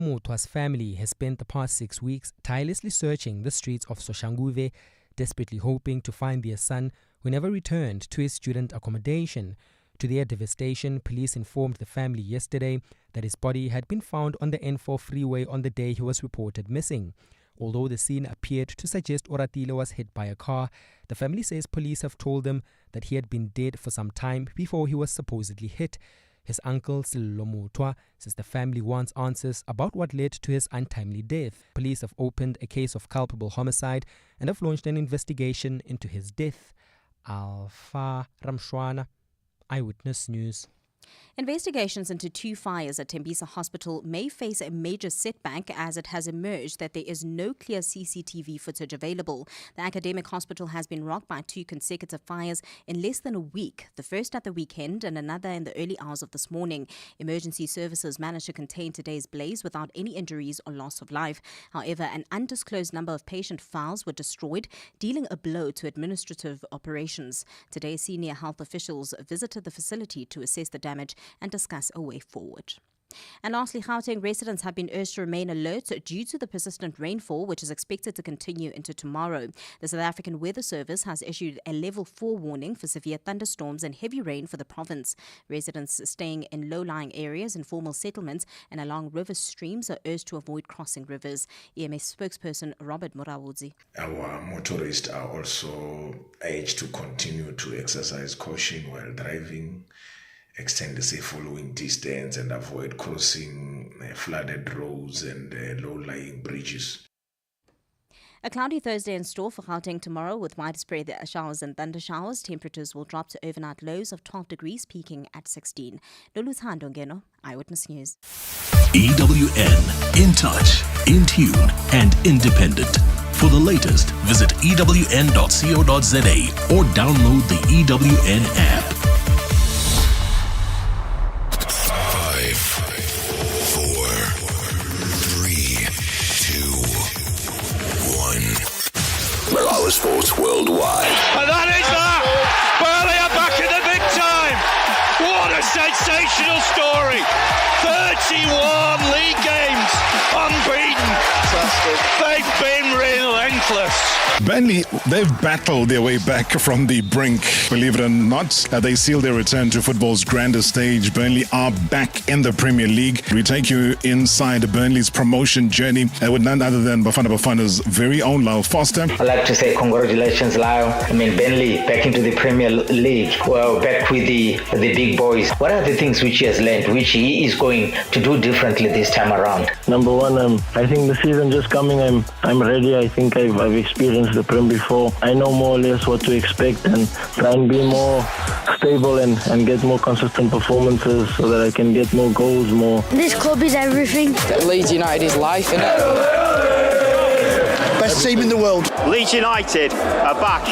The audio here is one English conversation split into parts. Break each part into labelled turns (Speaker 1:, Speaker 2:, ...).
Speaker 1: Mutwa's family has spent the past 6 weeks tirelessly searching the streets of Soshanguve, desperately hoping to find their son, who never returned to his student accommodation. To their devastation, police informed the family yesterday that his body had been found on the N4 freeway on the day he was reported missing. Although the scene appeared to suggest Oratile was hit by a car, the family says police have told them that he had been dead for some time before he was supposedly hit. His uncle, Sello Mutwa, says the family wants answers about what led to his untimely death. Police have opened a case of culpable homicide and have launched an investigation into his death. Alpha Ramshwana, Eyewitness News.
Speaker 2: Investigations into 2 fires at Tembisa Hospital may face a major setback as it has emerged that there is no clear CCTV footage available. The academic hospital has been rocked by 2 consecutive fires in less than a week, the first at the weekend and another in the early hours of this morning. Emergency services managed to contain today's blaze without any injuries or loss of life. However, an undisclosed number of patient files were destroyed, dealing a blow to administrative operations. Today, senior health officials visited the facility to assess the damage and discuss a way forward. And lastly, Gauteng residents have been urged to remain alert due to the persistent rainfall, which is expected to continue into tomorrow. The South African Weather Service has issued a level 4 warning for severe thunderstorms and heavy rain for the province. Residents staying in low-lying areas, informal settlements and along river streams are urged to avoid crossing rivers. EMS spokesperson Robert Marawa.
Speaker 3: Our motorists are also urged to continue to exercise caution while driving, extend the safe following distance and avoid crossing flooded roads and low-lying bridges.
Speaker 2: A cloudy Thursday in store for Gauteng tomorrow with widespread showers and thunder showers. Temperatures will drop to overnight lows of 12 degrees, peaking at 16. Lulu Ngeno, Eyewitness News.
Speaker 4: EWN, in touch, in tune and independent. For the latest, visit ewn.co.za or download the EWN app.
Speaker 5: 5, 4, 3, 2, 1. Marawa Sports Worldwide.
Speaker 6: And that is that! Burnley are back in the big time! What a sensational story! 31 league games, unbeaten. Fantastic. They've been relentless.
Speaker 7: Burnley, they've battled their way back from the brink. Believe it or not, they sealed their return to football's grandest stage. Burnley are back in the Premier League. We take you inside Burnley's promotion journey with none other than Bafana Bafana's very own Lyle Foster.
Speaker 8: I'd like to say congratulations, Lyle. Burnley back into the Premier League. Well, back with the big boys. What are the things which he has learned, which he is going to do differently this time around?
Speaker 9: Number one, I think the season just coming, I'm ready. I think I've experienced the Prem before. I know more or less what to expect and try and be more stable and get more consistent performances so that I can get more goals, more.
Speaker 10: This club is everything.
Speaker 11: Leeds United is life, isn't it?
Speaker 12: Best team in the world.
Speaker 13: Leeds United are back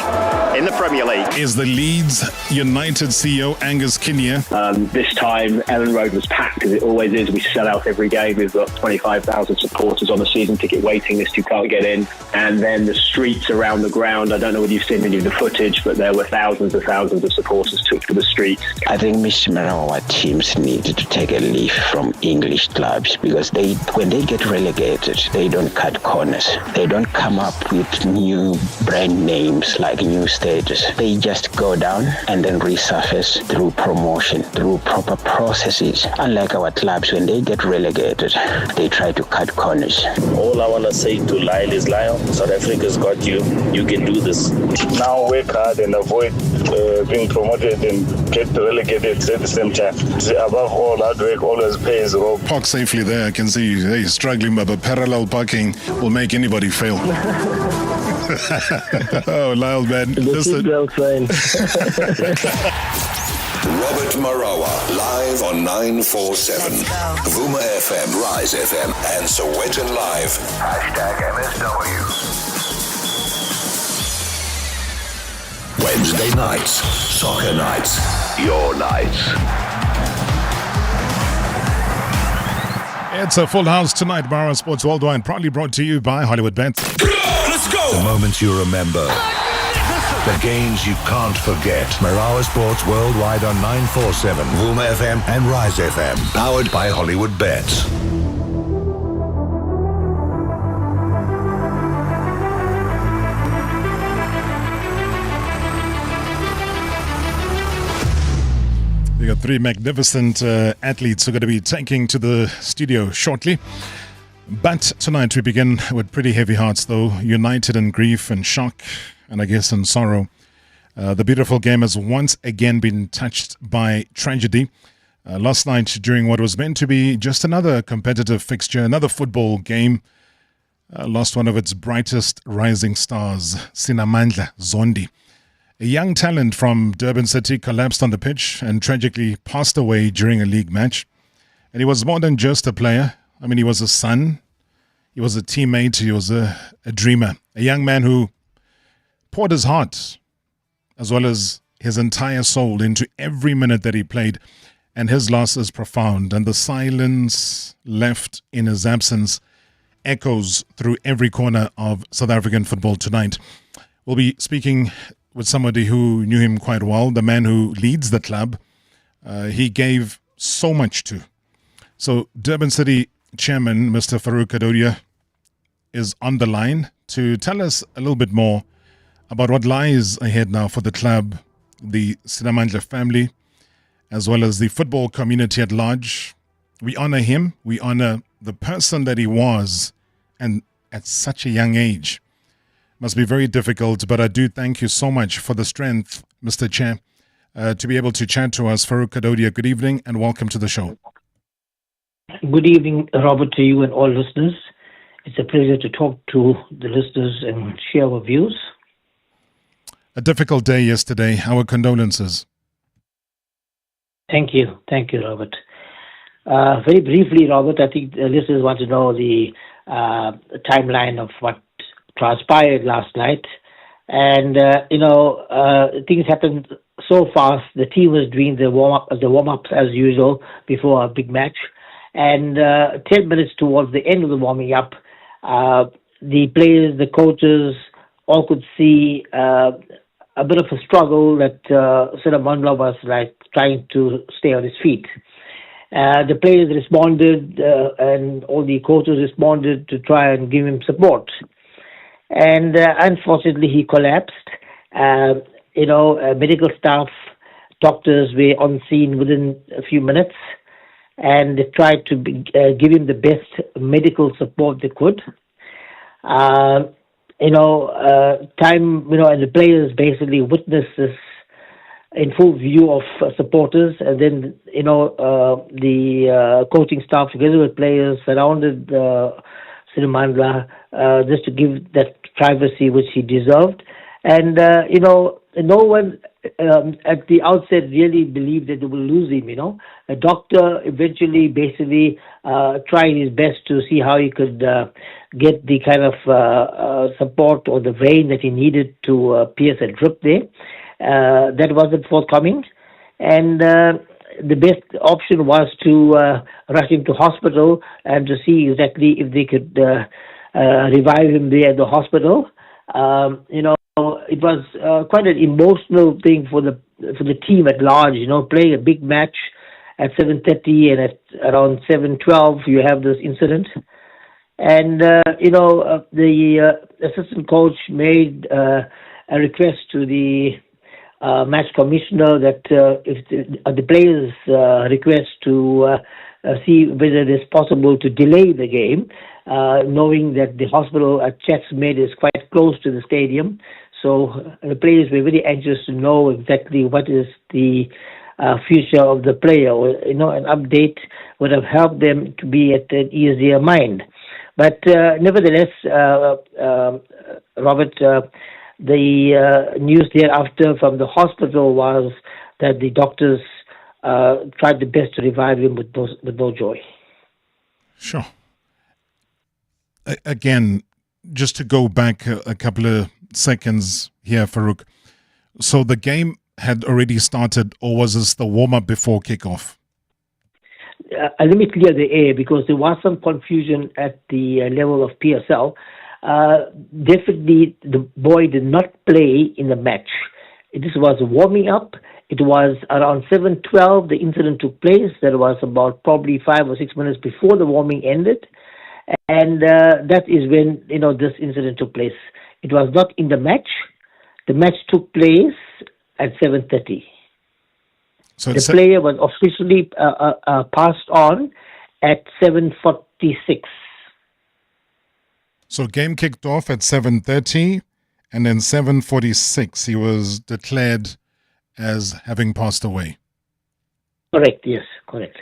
Speaker 13: in the Premier League.
Speaker 7: Is the Leeds United CEO Angus Kinnear.
Speaker 14: This time Ellen Road was packed, as it always is. We sell out every game. We've got 25,000 supporters on the season ticket waiting list who can't get in. And then the streets around the ground, I don't know whether you've seen any of the footage, but there were thousands of supporters took to the streets.
Speaker 15: I think Mr. Marawa teams needed to take a leaf from English clubs because when they get relegated, they don't cut corners. They don't come up with new brand names like new status. They just go down and then resurface through promotion, through proper processes. Unlike our clubs, when they get relegated, they try to cut corners.
Speaker 16: All I want to say to Lyle is, Lyle, South Africa's got you. You can do this.
Speaker 17: Now work hard and avoid being promoted and get relegated at the same time. Above all, hard work always pays off.
Speaker 7: Park safely there. I can see he's struggling, but parallel parking will make anybody fail. Oh, Lyle, man.
Speaker 9: Listen.
Speaker 5: Robert Marawa, live on 947. Vuma FM, Rise FM, and Sowetan Live. #MSW. Wednesday nights, soccer nights, your nights.
Speaker 7: It's a full house tonight. Marawa Sports Worldwide, proudly brought to you by Hollywood Bets.
Speaker 5: Let's go! The moments you remember. The games you can't forget. Marawa Sports Worldwide on 947, Vuma FM and Rise FM. Powered by Hollywood Bets.
Speaker 7: three magnificent athletes who are going to be taking to the studio shortly. But tonight we begin with pretty heavy hearts, though, united in grief and shock, and I guess in sorrow. The beautiful game has once again been touched by tragedy. Last night, during what was meant to be just another competitive fixture, another football game, lost one of its brightest rising stars, Simandla, Zondi. A young talent from Durban City collapsed on the pitch and tragically passed away during a league match. And he was more than just a player. I mean, he was a son, he was a teammate, he was a dreamer. A young man who poured his heart as well as his entire soul into every minute that he played. And his loss is profound. And the silence left in his absence echoes through every corner of South African football tonight. We'll be speaking with somebody who knew him quite well, the man who leads the club. He gave so much to. So Durban City Chairman, Mr. Farouk Kadodia, is on the line to tell us a little bit more about what lies ahead now for the club, the Simandla family, as well as the football community at large. We honor him. We honor the person that he was, and at such a young age. Must be very difficult, but I do thank you so much for the strength, Mr. Chair, to be able to chat to us. Farouk Kadodia, good evening and welcome to the show.
Speaker 10: Good evening, Robert, to you and all listeners. It's a pleasure to talk to the listeners and share our views.
Speaker 7: A difficult day yesterday. Our condolences.
Speaker 10: Thank you. Thank you, Robert. Very briefly, Robert, I think the listeners want to know the timeline of what transpired last night. And, things happened so fast. The team was doing the warm-ups as usual before a big match. And 10 minutes towards the end of the warming up, the players, the coaches, all could see a bit of a struggle that Simandla was like trying to stay on his feet. The players responded and all the coaches responded to try and give him support. And unfortunately, he collapsed. Medical staff, doctors were on scene within a few minutes, and they tried to give him the best medical support they could. And the players basically witnessed this in full view of supporters, and then, the coaching staff together with players surrounded Simandla just to give that privacy which he deserved. And, no one at the outset really believed that they will lose him, A doctor eventually basically tried his best to see how he could get the kind of support or the vein that he needed to pierce a drip there. That wasn't forthcoming. And the best option was to rush him to hospital and to see exactly if they could revive him there at the hospital. It was quite an emotional thing for the team at large. Playing a big match at 7:30 and at around 7:12 you have this incident. And the assistant coach made a request to the match commissioner that if the players request to see whether it is possible to delay the game, knowing that the hospital at Chatsmade is quite close to the stadium. So the players were very anxious to know exactly what is the future of the player. An update would have helped them to be at an easier mind. But nevertheless, Robert, the news thereafter from the hospital was that the doctors tried the best to revive him with both joy.
Speaker 7: Sure. Again, just to go back a couple of seconds here, Farouk. So the game had already started, or was this the warm-up before kickoff?
Speaker 10: Let me clear the air, because there was some confusion at the level of PSL. Definitely, the boy did not play in the match. This was warming up. It was around 7:12 the incident took place. That was about probably 5 or 6 minutes before the warming ended. And that is when, this incident took place. It was not in the match. The match took place at 7:30.
Speaker 7: So
Speaker 10: the player was officially passed on at 7:46.
Speaker 7: So game kicked off at 7:30, and then 7:46 he was declared as having passed away.
Speaker 10: Correct. Yes, correct.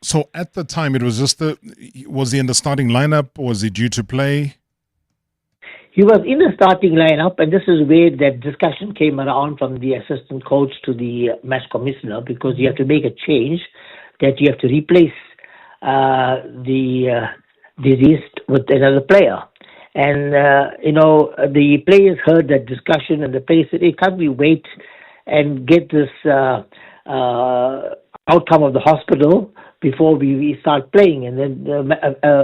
Speaker 7: So at the time, it was just was he in the starting lineup, or was he due to play?
Speaker 10: He was in the starting lineup, and this is where that discussion came around from the assistant coach to the match commissioner, because you have to make a change that you have to replace the deceased with another player. And, the players heard that discussion, and the players said, hey, can't we wait and get this outcome of the hospital before we start playing? And then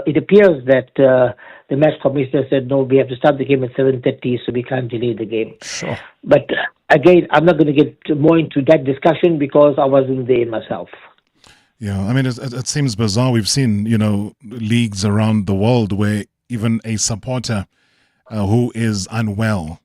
Speaker 10: it appears that the match commissioner said, no, we have to start the game at 7:30, so we can't delay the game.
Speaker 7: Sure.
Speaker 10: But again, I'm not going to get more into that discussion because I wasn't there myself.
Speaker 7: Yeah, I mean, it seems bizarre. We've seen, leagues around the world where even a supporter who is unwell,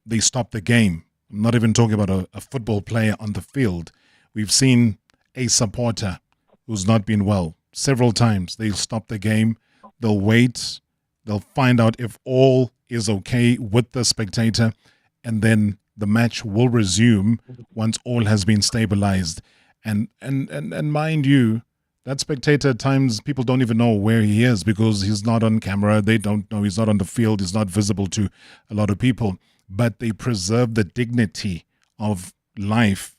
Speaker 7: they stop the game. I'm not even talking about a football player on the field. We've seen a supporter who's not been well several times. They'll stop the game. They'll wait. They'll find out if all is okay with the spectator, and then the match will resume once all has been stabilized. And mind you, that spectator at times people don't even know where he is because he's not on camera. They don't know he's not on the field. He's not visible to a lot of people. But they preserve the dignity of life,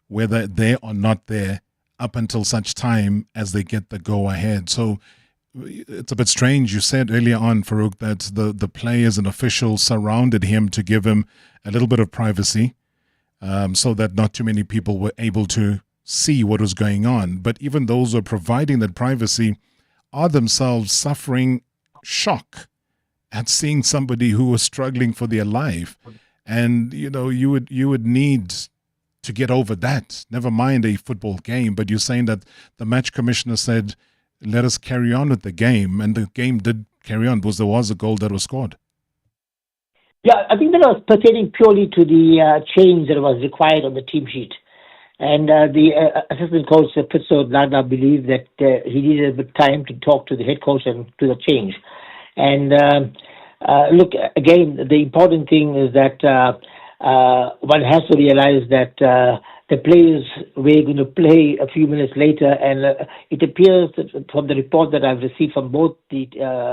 Speaker 7: whether they are not there, up until such time as they get the go ahead. So it's a bit strange. You said earlier on, Farouk, that the players and officials surrounded him to give him a little bit of privacy, so that not too many people were able to see what was going on. But even those who are providing that privacy are themselves suffering shock at seeing somebody who was struggling for their life. And, you would need to get over that, never mind a football game. But you're saying that the match commissioner said, let us carry on with the game, and the game did carry on because there was a goal that was scored.
Speaker 10: Yeah, I think that was pertaining purely to the change that was required on the team sheet. And the assistant coach, Simandla, believed that he needed a bit of time to talk to the head coach and to the change. And look, again, the important thing is that one has to realize that the players were going to play a few minutes later, and it appears that from the report that I've received from both the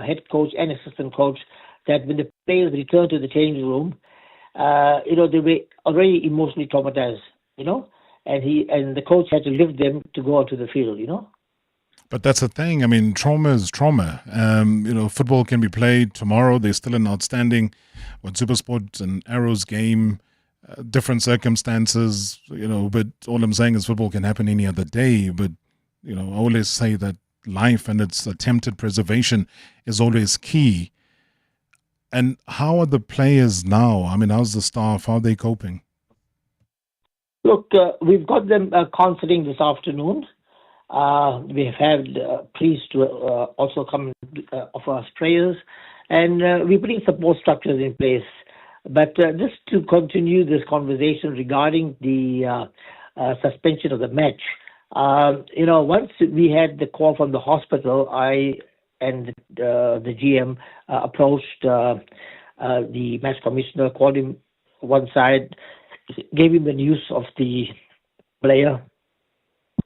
Speaker 10: head coach and assistant coach that when the players returned to the changing room, they were already emotionally traumatized, and the coach had to lift them to go onto the field,
Speaker 7: But that's the thing. I mean, trauma is trauma. Football can be played tomorrow. There's still an outstanding SuperSport and Arrows game, different circumstances, but all I'm saying is football can happen any other day. But, I always say that life and its attempted preservation is always key. And how are the players now? I mean, how's the staff? How are they coping?
Speaker 10: Look, we've got them counseling this afternoon. We have had priests to also come and offer us prayers, and we're putting support structures in place. But just to continue this conversation regarding the suspension of the match, once we had the call from the hospital, I and the GM approached the match commissioner, called him one side, gave him the news of the player,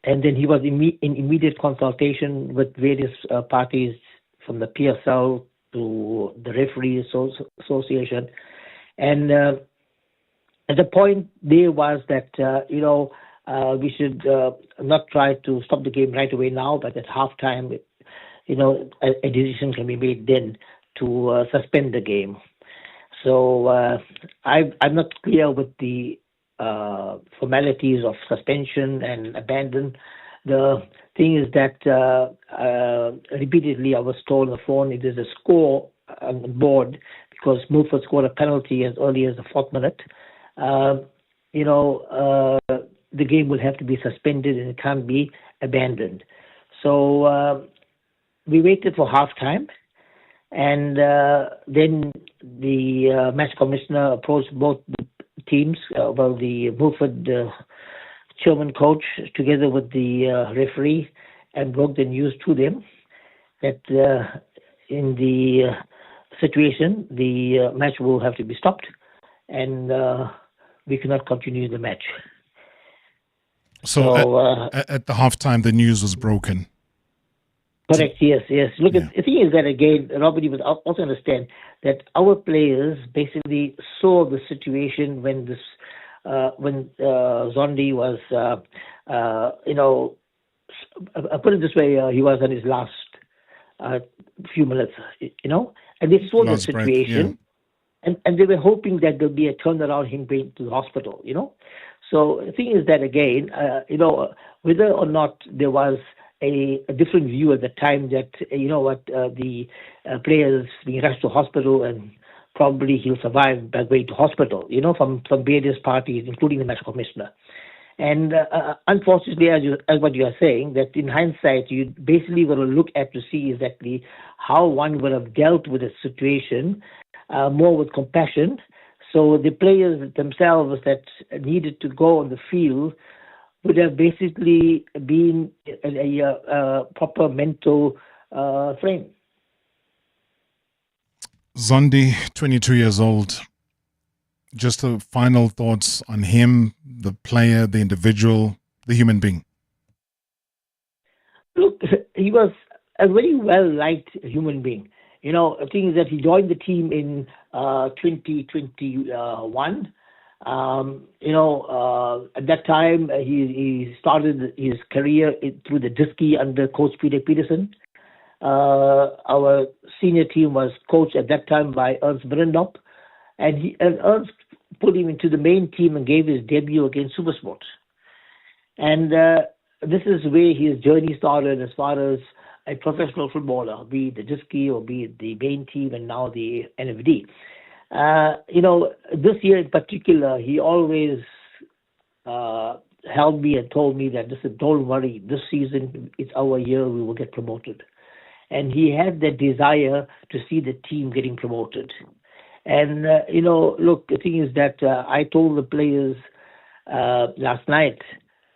Speaker 10: and then he was in immediate consultation with various parties from the PSL to the referee association. And the point there was that, we should not try to stop the game right away now, but at halftime, a decision can be made then to suspend the game. So I'm not clear with the formalities of suspension and abandon. The thing is that repeatedly I was told on the phone if there's a score on the board, because Milford scored a penalty as early as the 4th minute, the game will have to be suspended and it can't be abandoned. So we waited for halftime, and then the match commissioner approached both the teams, the Milford chairman coach, together with the referee, and broke the news to them that in the situation, the match will have to be stopped, and we cannot continue the match.
Speaker 7: So at the halftime, the news was broken.
Speaker 10: Correct, yes. Look, the thing is that, again, Robert, you must also understand that our players basically saw the situation when Zondi was, put it this way, he was on his last few minutes, and they saw the situation, and they were hoping that there'll be a turnaround, him going to the hospital, So the thing is that, again, whether or not there was a different view at the time that, the players being rushed to hospital and probably he'll survive by going to hospital, from various parties, including the match commissioner. And unfortunately, as what you are saying, that in hindsight, you basically got to look at to see exactly how one would have dealt with the situation, more with compassion. So the players themselves that needed to go on the field would have basically been in a proper mental frame.
Speaker 7: Zondi, 22 years old. Just the final thoughts on him, the player, the individual, the human being.
Speaker 10: Look, he was a very well-liked human being. The thing is that he joined the team in 2021. At that time, he started his career through the Diski under Coach Peter Peterson. Our senior team was coached at that time by Ernst Brindop, and Ernst put him into the main team and gave his debut against Supersport. And this is where his journey started as far as a professional footballer, be it the Diski or be it the main team and now the NFD. This year in particular, he always held me and told me that, listen, don't worry, this season, it's our year, we will get promoted. And he had that desire to see the team getting promoted. And, look, the thing is that I told the players last night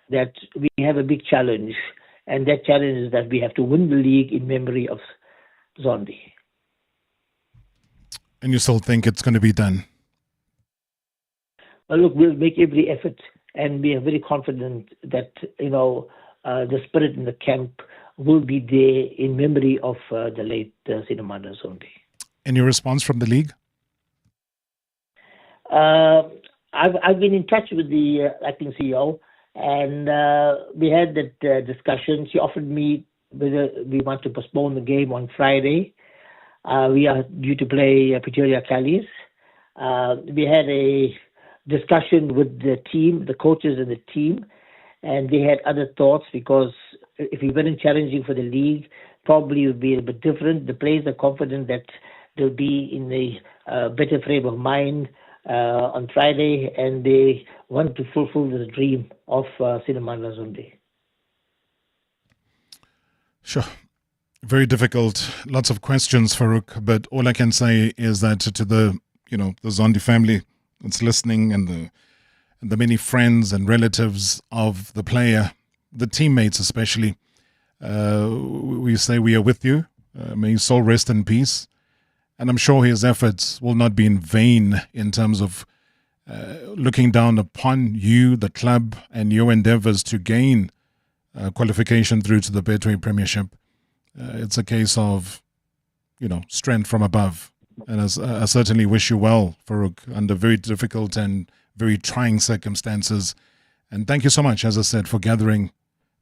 Speaker 10: that we have a big challenge. And that challenge is that we have to win the league in memory of Zondi.
Speaker 7: And you still think it's going to be done?
Speaker 10: Well, look, we'll make every effort, and we are very confident that, the spirit in the camp will be there in memory of the late Simandla Zondi.
Speaker 7: Any response from the league?
Speaker 10: I've been in touch with the acting CEO, and we had that discussion. She offered me whether we want to postpone the game on Friday. We are due to play Pretoria Callies. We had a discussion with the team, the coaches and the team, and they had other thoughts because if we weren't challenging for the league, probably it would be a bit different. The players are confident that they'll be in a better frame of mind on Friday, and they want to fulfill the dream of Simandla Zondi.
Speaker 7: Sure. Very difficult. Lots of questions, Farouk, but all I can say is that to the Zondi family that's listening and the many friends and relatives of the player, the teammates especially, we say we are with you. May his soul rest in peace. And I'm sure his efforts will not be in vain in terms of looking down upon you, the club, and your endeavors to gain qualification through to the PSL Premiership. It's a case of, strength from above. And I certainly wish you well, Farouk, under very difficult and very trying circumstances. And thank you so much, as I said, for gathering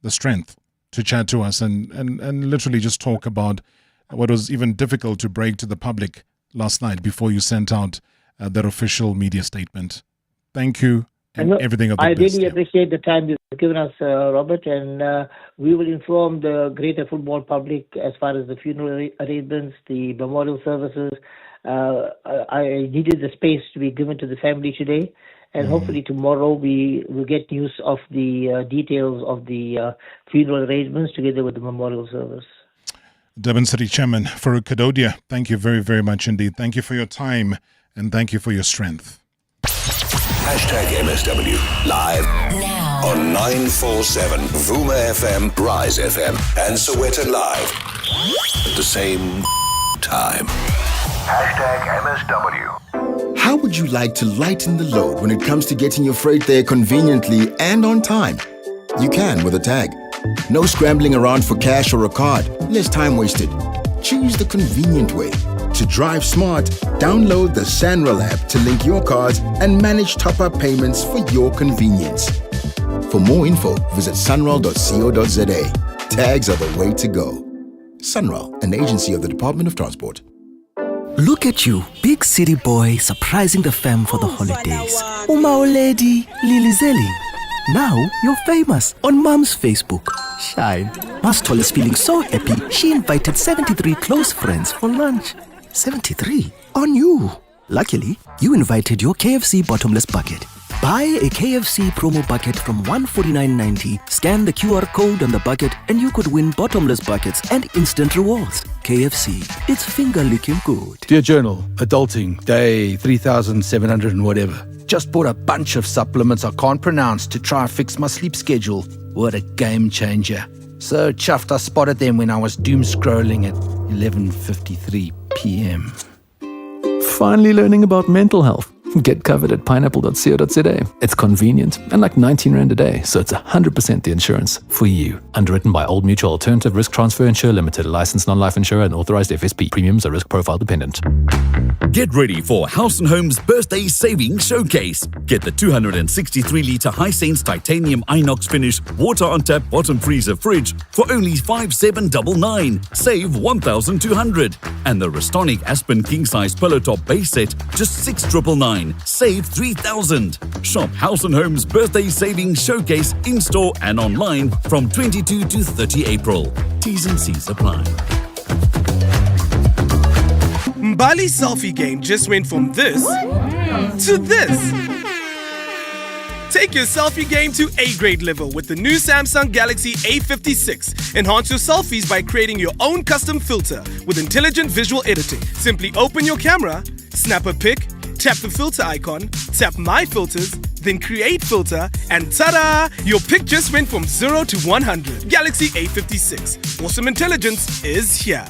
Speaker 7: the strength to chat to us and literally just talk about what was even difficult to break to the public last night before you sent out that official media statement. Thank you and everything of the best. I
Speaker 10: really appreciate the time you've given us, Robert, and we will inform the greater football public as far as the funeral arrangements, the memorial services. I needed the space to be given to the family today, and hopefully tomorrow we will get news of the details of the funeral arrangements together with the memorial service.
Speaker 7: Durban City Chairman Farouk Kadodia, thank you very, very much indeed. Thank you for your time and thank you for your strength.
Speaker 5: #MSW. Live now on 947 Vuma FM, Rise FM, and Soweto Live. At the same time. #MSW.
Speaker 18: How would you like to lighten the load when it comes to getting your freight there conveniently and on time? You can with a tag. No scrambling around for cash or a card. Less time wasted. Choose the convenient way. To drive smart, download the Sanral app to link your cards and manage top-up payments for your convenience. For more info, visit sunral.co.za. Tags are the way to go. Sunral, an agency of the Department of Transport.
Speaker 19: Look at you, big city boy, surprising the fam for the holidays. Uma lady, Lilizeli. Now you're famous on Mom's Facebook. Shine. Mastol is feeling so happy, she invited 73 close friends for lunch. 73? On you. Luckily, you invited your KFC bottomless bucket. Buy a KFC promo bucket from $149.90, scan the QR code on the bucket, and you could win bottomless buckets and instant rewards. KFC, it's finger-licking good.
Speaker 20: Dear Journal, adulting, day 3,700 and whatever. Just bought a bunch of supplements I can't pronounce to try and fix my sleep schedule. What a game changer. So chuffed I spotted them when I was doom scrolling at 11:53 p.m.
Speaker 21: Finally learning about mental health. Get covered at pineapple.co.za. It's convenient and like 19 Rand a day, so it's 100% the insurance for you. Underwritten by Old Mutual Alternative Risk Transfer Insurer Limited, licensed non-life insurer and authorized FSP. Premiums are risk profile dependent.
Speaker 22: Get ready for House & Home's Birthday Savings Showcase. Get the 263-litre Hisense titanium inox finish water on tap bottom freezer fridge for only 5,799. Save 1,200. And the Restonic Aspen king size pillow top base set just 6,999. Save 3,000. Shop House & Home's Birthday Savings Showcase in-store and online from 22 to 30 April. T's and C's apply.
Speaker 23: Mbali's selfie game just went from this to this. Take your selfie game to A-grade level with the new Samsung Galaxy A56. Enhance your selfies by creating your own custom filter with intelligent visual editing. Simply open your camera, snap a pic, tap the filter icon, tap My Filters, then Create Filter, and ta-da! Your pic just went from 0 to 100. Galaxy A56. Awesome intelligence is here.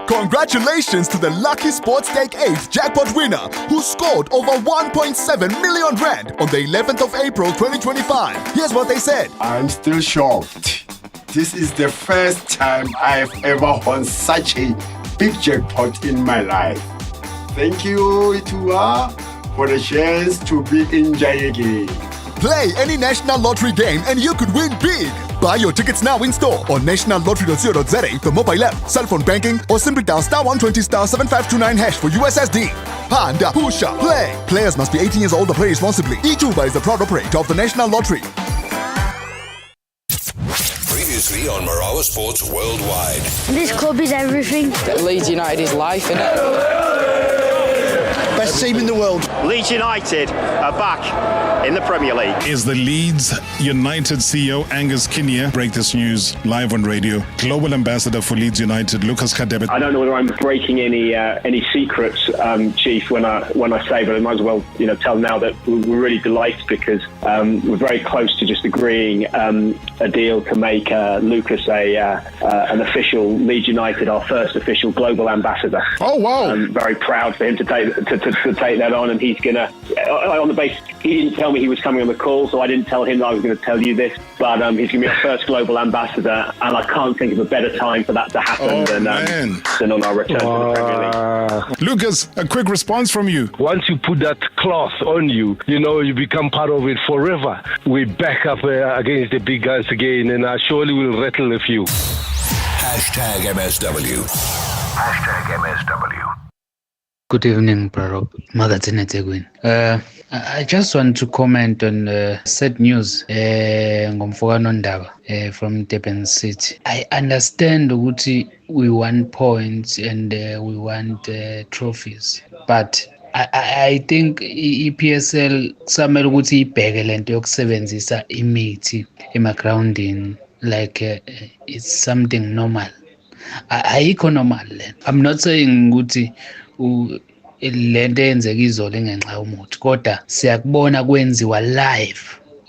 Speaker 24: Congratulations to the lucky Sports Stake 8 jackpot winner who scored over 1.7 million Rand on the 11th of April 2025. Here's what they said.
Speaker 25: I'm still shocked. This is the first time I've ever won such a big jackpot in my life. Thank you, Itua, for the chance to be in Jayegi.
Speaker 24: Play any National Lottery game and you could win big. Buy your tickets now in store on nationallottery.co.za, the mobile app, cell phone banking, or simply dial *120*7529# for USSD. Panda, Pusha, play. Players must be 18 years old or play responsibly. eTuba is the proud operator of the National Lottery.
Speaker 5: Previously on Marawa Sports Worldwide.
Speaker 26: This club is everything.
Speaker 11: Leeds United is life, innit?
Speaker 12: Best team in the world.
Speaker 13: Leeds United are back in the Premier League.
Speaker 7: Is the Leeds United CEO Angus Kinnear break this news live on radio? Global Ambassador for Leeds United, Lucas Kadebe.
Speaker 14: I don't know whether I'm breaking any secrets, Chief, when I say, but I might as well tell now that we're really delighted because we're very close to just agreeing a deal to make Lucas an official Leeds United, our first official global ambassador.
Speaker 7: Oh wow!
Speaker 14: I'm very proud for him to take that on, and he's gonna on the basis he didn't tell me he was coming on the call, so I didn't tell him that I was going to tell you this, but he's going to be our first global ambassador, and I can't think of a better time for that to happen than on our return to the Premier League.
Speaker 7: Lucas, a quick response from you.
Speaker 27: Once you put that cloth on you, you become part of it forever. We back up against the big guys again, and I surely will rattle a few.
Speaker 5: #MSW. #MSW.
Speaker 28: Good evening, Bro. I just want to comment on sad news from Durban City. I understand ukuthi we want points and we want trophies, but I think PSL kusamele ukuthi ibheke lento yokusebenzisa imithi emagroundini like it's something normal. Ayikho normal. I'm not saying ukuthi lento eyenzeka izolo engenxa yomuthi, kodwa siyakubona kwenziwa live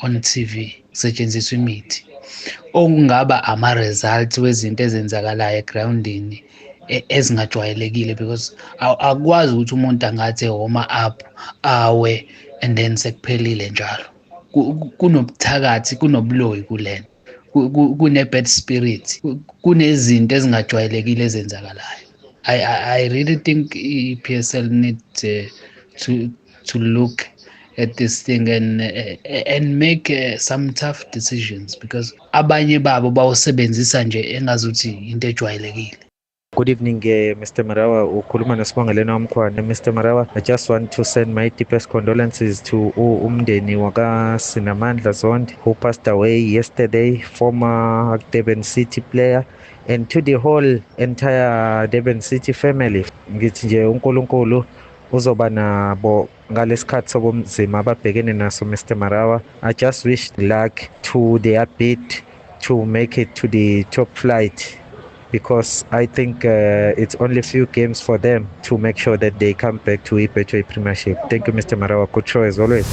Speaker 28: on TV kusetshenziswa imithi, okungaba ama-results wezinto ezenzakalayo egroundini ezingajwayelekile, because akwazi ukuthi umuntu angathi ehoma up awe and then sekuphelile njalo. Kunobuthakathi, kunobuloyi kulena, kune-bad spirit, kunezinto ezingajwayelekile ezenzakalayo. I really think PSL need to look at this thing and make some tough decisions, because abanye babo bawusebenzisa nje engazuthi into ejwayelekile.
Speaker 1: Good evening, Mr. Marawa. Ukhuluma noSibongelelo Mkhwane. Mr. Marawa, I just want to send my deepest condolences to umndeni waka Simandla Zondi, who passed away yesterday, former Durban City player, and to the whole entire Durban City family. Ngithi nje uNkulunkulu uzoba nabo ngalesikhathi sobunzima ababhekene naso, Mr. Marawa. I just wish luck to their bid to make it to the top flight, because I think it's only a few games for them to make sure that they come back to DStv Premiership. Thank you, Mr. Marawa. Good show as always.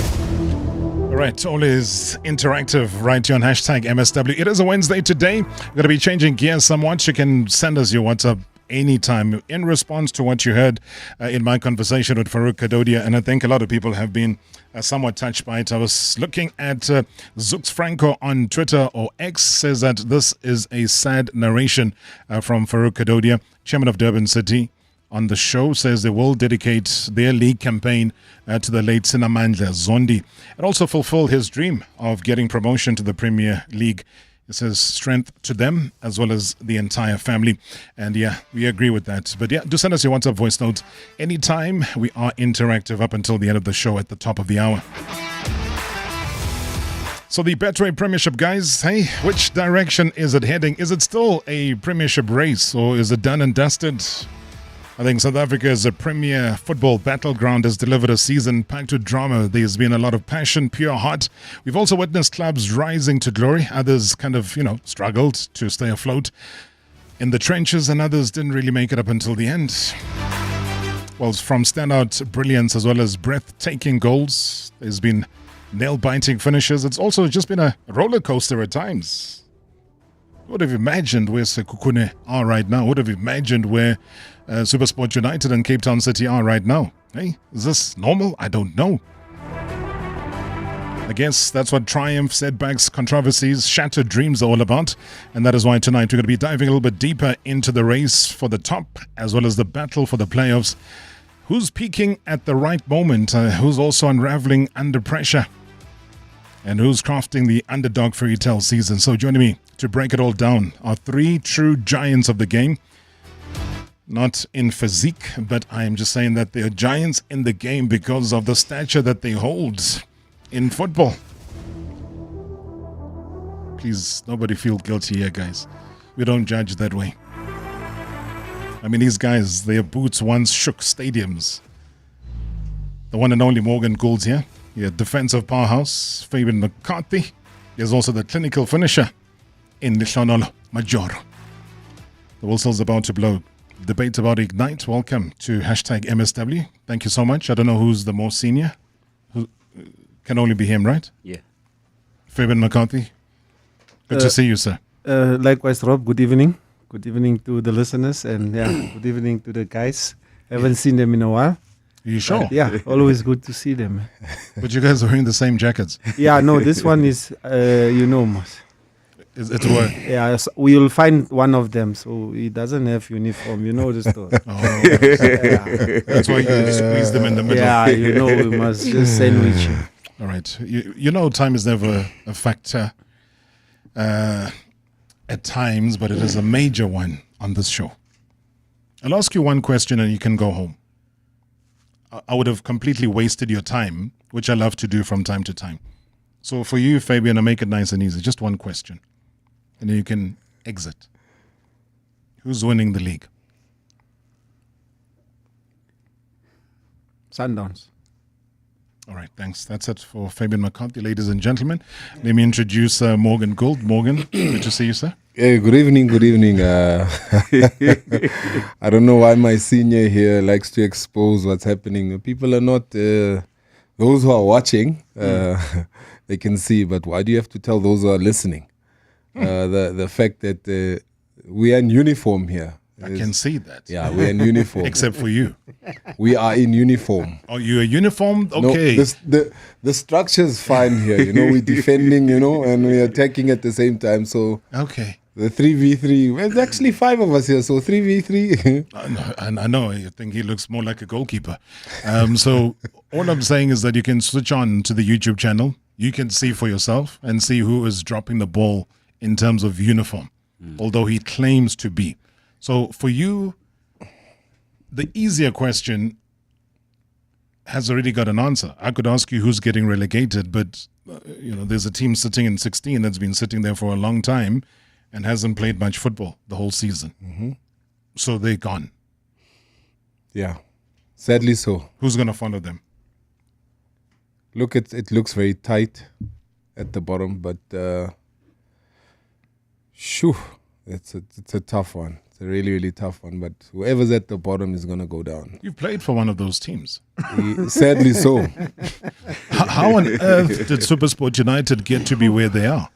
Speaker 7: All right, always interactive right here on hashtag MSW. It is a Wednesday today. We're going to be changing gears somewhat. You can send us your WhatsApp anytime in response to what you heard in my conversation with Farouk Kadodia, and I think a lot of people have been somewhat touched by it. I was looking at Zux Franco on Twitter, or X, says that this is a sad narration from Farouk Kadodia, chairman of Durban City, on the show. Says they will dedicate their league campaign to the late Simandla Zondi, and also fulfill his dream of getting promotion to the Premier League. It says strength to them as well as the entire family. And yeah, we agree with that. But yeah, do send us your WhatsApp voice notes anytime. We are interactive up until the end of the show at the top of the hour. So the Betway Premiership, guys, hey, which direction is it heading? Is it still a Premiership race, or is it done and dusted? I think South Africa's premier football battleground has delivered a season packed with drama. There's been a lot of passion, pure heart. We've also witnessed clubs rising to glory. Others kind of, struggled to stay afloat in the trenches, and others didn't really make it up until the end. Well, from standout brilliance as well as breathtaking goals, there's been nail-biting finishes. It's also just been a roller coaster at times. Would have imagined where Sekhukhune are right now? Would have imagined where SuperSport United and Cape Town City are right now? Hey, is this normal? I don't know. I guess that's what triumph, setbacks, controversies, shattered dreams are all about. And that is why tonight we're going to be diving a little bit deeper into the race for the top, as well as the battle for the playoffs. Who's peaking at the right moment? Who's also unraveling under pressure? And who's crafting the underdog fairy tale season? So joining me to break it all down are three true giants of the game. Not in physique, but I am just saying that they are giants in the game because of the stature that they hold in football. Please, nobody feel guilty here, guys. We don't judge that way. I mean, these guys, their boots once shook stadiums. The one and only Morgan Gould here. Yeah, defensive powerhouse, Fabian McCarthy. There's also the clinical finisher in Lehlohonolo Majoro. The whistle's about to blow. Debate about Ignite. Welcome to hashtag MSW. Thank you so much. I don't know who's the most senior. Who can only be him, right?
Speaker 2: Yeah.
Speaker 7: Fabian McCarthy. Good to see you, sir.
Speaker 2: Likewise, Rob. Good evening. Good evening to the listeners, and good evening to the guys. Haven't seen them in a while.
Speaker 7: Are you sure?
Speaker 2: Always good to see them.
Speaker 7: But you guys are wearing the same jackets.
Speaker 2: Yeah, no, this one is,
Speaker 7: Is it work?
Speaker 2: Yeah, so we'll find one of them. So he doesn't have uniform. You know the story.
Speaker 7: That's why you squeeze them in the middle.
Speaker 2: Yeah, we must just sandwich him.
Speaker 7: All right. Time is never a factor at times, but it is a major one on this show. I'll ask you one question and you can go home. I would have completely wasted your time, which I love to do from time to time. So for you, Fabian, I'll make it nice and easy. Just one question. And then you can exit. Who's winning the league?
Speaker 2: Sundowns.
Speaker 7: All right, thanks. That's it for Fabian McCarthy, ladies and gentlemen. Let me introduce Morgan Gould. Morgan, good to see you, sir.
Speaker 3: Hey, good evening, good evening. I don't know why my senior here likes to expose what's happening. People are not, those who are watching, they can see, but why do you have to tell those who are listening? The fact that we are in uniform here.
Speaker 7: I can see that.
Speaker 3: Yeah, we're in uniform.
Speaker 7: Except for you.
Speaker 3: We are in uniform.
Speaker 7: Oh, you're uniformed? Okay.
Speaker 3: No, the structure is fine here. We're defending, and we're attacking at the same time. So
Speaker 7: okay.
Speaker 3: The 3v3, well, there's actually 5 of us here, so 3v3.
Speaker 7: I know, I think he looks more like a goalkeeper. So all I'm saying is that you can switch on to the YouTube channel. You can see for yourself and see who is dropping the ball in terms of uniform, although he claims to be. So for you, the easier question has already got an answer. I could ask you who's getting relegated, but there's a team sitting in 16 that's been sitting there for a long time and hasn't played much football the whole season.
Speaker 3: Mm-hmm.
Speaker 7: So they're gone.
Speaker 3: Yeah, sadly so.
Speaker 7: Who's going to follow them?
Speaker 3: Look, it looks very tight at the bottom, but it's a tough one. It's a really, really tough one. But whoever's at the bottom is going to go down.
Speaker 7: You've played for one of those teams.
Speaker 3: Sadly so.
Speaker 7: How on earth did SuperSport United get to be where they are?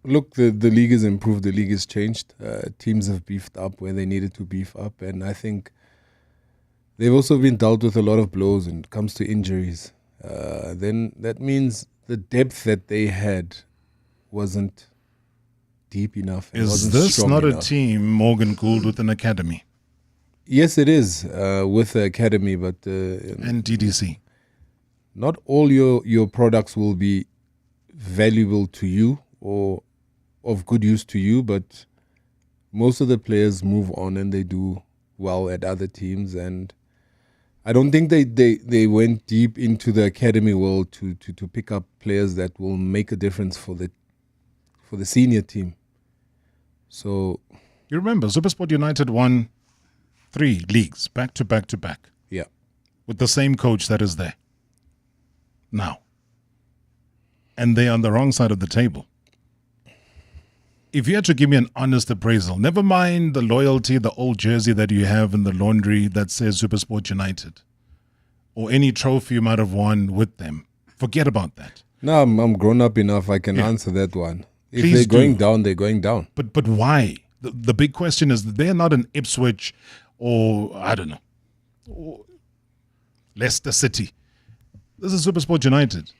Speaker 3: Look, the league has improved. The league has changed. Teams have beefed up where they needed to beef up. And I think they've also been dealt with a lot of blows when it comes to injuries. Then that means the depth that they had wasn't deep enough.
Speaker 7: Is this not a team, Morgan Gould, with an academy?
Speaker 3: Yes, it is with the academy, but
Speaker 7: and DDC.
Speaker 3: Not all your products will be valuable to you or of good use to you, but most of the players move on and they do well at other teams, and I don't think they went deep into the academy world to pick up players that will make a difference for the senior team. So
Speaker 7: you remember SuperSport United won 3 leagues back to back to back.
Speaker 3: Yeah.
Speaker 7: With the same coach that is there now. And they're on the wrong side of the table. If you had to give me an honest appraisal, never mind the loyalty, the old jersey that you have in the laundry that says SuperSport United, or any trophy you might have won with them, forget about that.
Speaker 3: No, I'm grown up enough. I can answer that one. If
Speaker 7: Please
Speaker 3: they're going down, they're going down.
Speaker 7: But why? The big question is that they're not an Ipswich or, I don't know, or Leicester City. This is SuperSport United.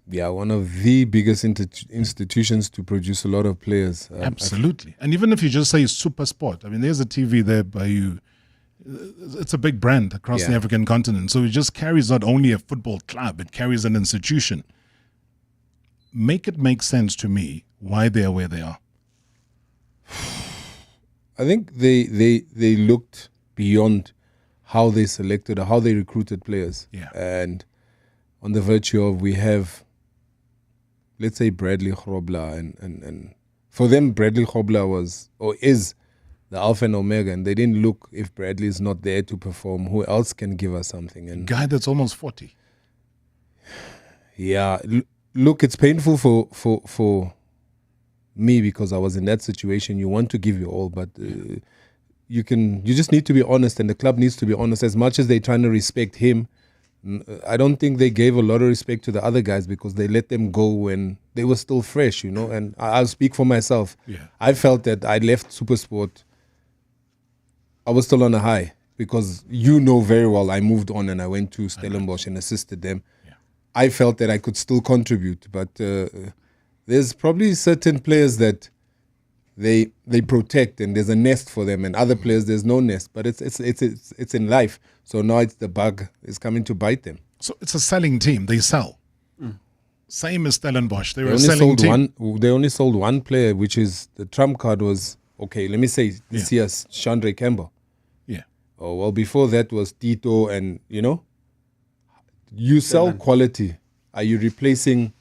Speaker 3: Yeah, one of the biggest institutions to produce a lot of players.
Speaker 7: Absolutely. And even if you just say SuperSport, I mean, there's a TV there by you. It's a big brand across the African continent. So it just carries not only a football club, it carries an institution. Make it make sense to me why they are where they are.
Speaker 3: I think they looked beyond how they selected or how they recruited players.
Speaker 7: Yeah.
Speaker 3: And on the virtue of we have, let's say, Bradley Grobler, and for them, Bradley Grobler was or is the alpha and omega, and they didn't look if Bradley is not there to perform, who else can give us something? And
Speaker 7: guy that's almost 40.
Speaker 3: Yeah, look, it's painful for me because I was in that situation. You want to give your all, but you just need to be honest, and the club needs to be honest. As much as they're trying to respect him, I don't think they gave a lot of respect to the other guys because they let them go when they were still fresh, and I'll speak for myself.
Speaker 7: Yeah.
Speaker 3: I felt that I left SuperSport, I was still on a high because very well I moved on and I went to Stellenbosch and assisted them.
Speaker 7: Yeah.
Speaker 3: I felt that I could still contribute, but there's probably certain players that they protect and there's a nest for them, and other players there's no nest. But it's in life. So now it's the bug is coming to bite them.
Speaker 7: So it's a selling team. They sell. Same as Stellenbosch. They were a selling team.
Speaker 3: They only sold one player, which is the trump card was, okay, let me say this year's Chandre Campbell.
Speaker 7: Yeah.
Speaker 3: Oh, well, before that was Tito, and you sell quality. Are you replacing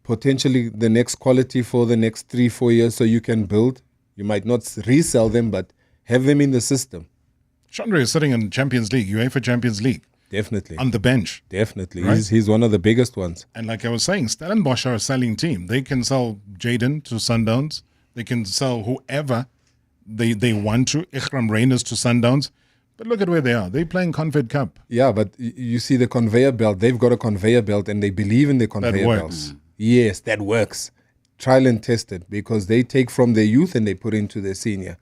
Speaker 3: potentially the next quality for the next 3-4 years so you can build? You might not resell them, but have them in the system.
Speaker 7: Chandra is sitting in Champions League, UEFA Champions League.
Speaker 3: Definitely.
Speaker 7: on the bench.
Speaker 3: Definitely.
Speaker 7: Right?
Speaker 3: He's one of the biggest ones.
Speaker 7: And like I was saying, Stellenbosch are a selling team. They can sell Jaden to Sundowns. They can sell whoever they want to. Ikram Reyners to Sundowns. But look at where they are. They're playing Confed Cup.
Speaker 3: Yeah, but you see the conveyor belt. They've got a conveyor belt and they believe in the conveyor belt. Yes, that works. Trial and tested, because they take from their youth and they put into their senior.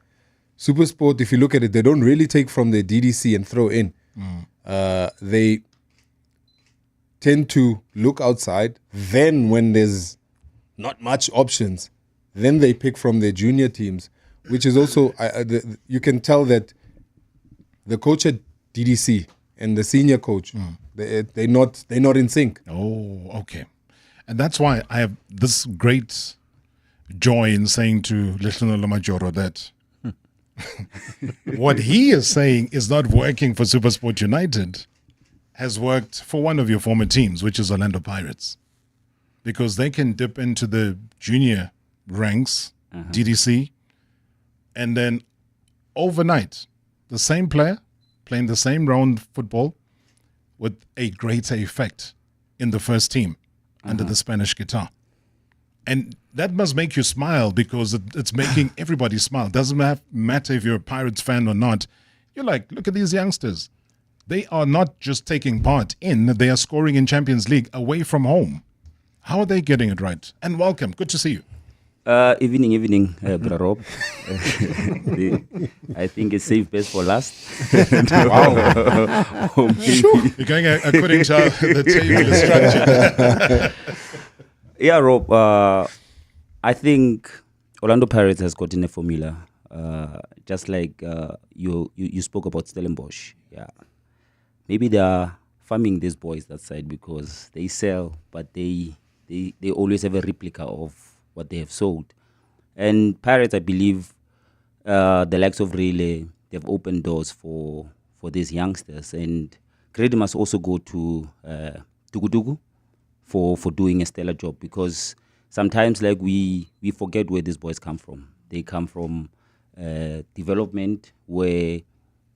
Speaker 3: Supersport, if you look at it, they don't really take from their DDC and throw in. They tend to look outside. Then when there's not much options, then they pick from their junior teams, which is also, you can tell that the coach at DDC and the senior coach, they're not in sync.
Speaker 7: Oh, okay. And that's why I have this great joy in saying to Lehlohonolo Majoro that what he is saying is not working for SuperSport United has worked for one of your former teams, which is Orlando Pirates, because they can dip into the junior ranks, DDC, and then overnight, the same player playing the same round football with a greater effect in the first team under the Spanish guitar. And that must make you smile, because it's making everybody smile. Doesn't matter if you're a Pirates fan or not. You're like, look at these youngsters. They are not just taking part they are scoring in Champions League away from home. How are they getting it right? And welcome. Good to see you.
Speaker 4: Evening, Brother Rob. I think it's safe best for last.
Speaker 7: Wow. You're going according to the table structure.
Speaker 4: Yeah, Rob. I think Orlando Pirates has gotten a formula. Just like you spoke about Stellenbosch. Yeah. Maybe they are farming these boys that side because they sell, but they always have a replica of what they have sold. And Pirates, I believe, the likes of Relay, they've opened doors for these youngsters. And credit must also go to Tugutugu for doing a stellar job, because sometimes like we forget where these boys come from. They come from development where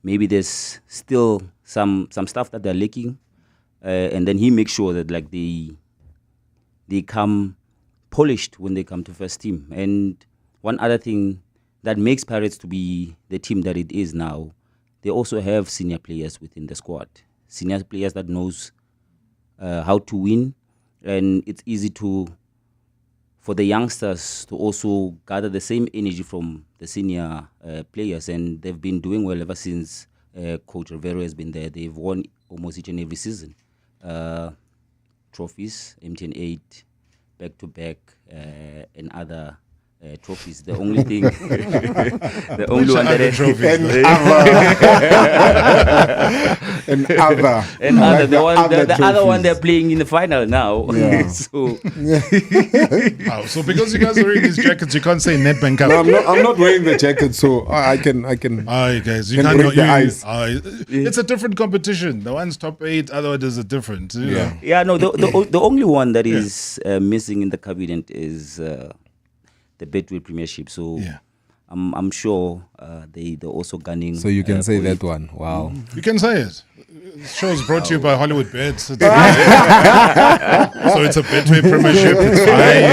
Speaker 4: maybe there's still some stuff that they're lacking, and then he makes sure that like they come polished when they come to first team. And one other thing that makes Pirates to be the team that it is now, they also have senior players within the squad, senior players that knows how to win, and it's easy for the youngsters to also gather the same energy from the senior players, and they've been doing well ever since Coach Rivero has been there. They've won almost each and every season. Trophies, MTN 8, back-to-back, and other trophies. The only thing, the only one that the other one they're playing in the final now.
Speaker 3: Yeah.
Speaker 7: So because you guys are wearing these jackets, you can't say Nedbank Cup.
Speaker 3: No, I'm not wearing the jacket, so I can.
Speaker 7: Aye, guys, you can't. It's a different competition. The one's top 8, other one is a different.
Speaker 4: Yeah, no. The only one that is missing in the cabinet is the Betway Premiership. So I'm sure they're also gunning.
Speaker 3: So you can say that one. Wow.
Speaker 7: You can say it. The show is brought to you by Hollywood Beds. So it's a Betway Premiership. It's fine.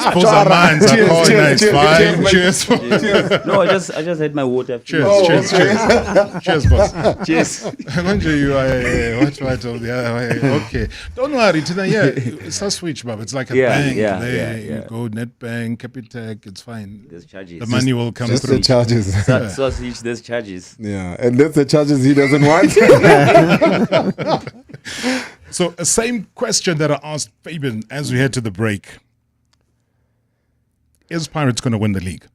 Speaker 7: Suppose our minds are it's fine. Cheers.
Speaker 4: No, I just had my water.
Speaker 7: Cheers. Cheers, boss.
Speaker 4: Cheers.
Speaker 7: Okay. Don't worry. It's a switch, Bob. It's like a bank. You go Netbank, Capitec. It's fine.
Speaker 4: There's charges.
Speaker 7: The money will come
Speaker 3: just
Speaker 7: through.
Speaker 3: The charges.
Speaker 4: Sausage, there's charges.
Speaker 3: Yeah, and that's the charges he doesn't want.
Speaker 7: So, same question that I asked Fabian as we head to the break. Is Pirates going to win the league?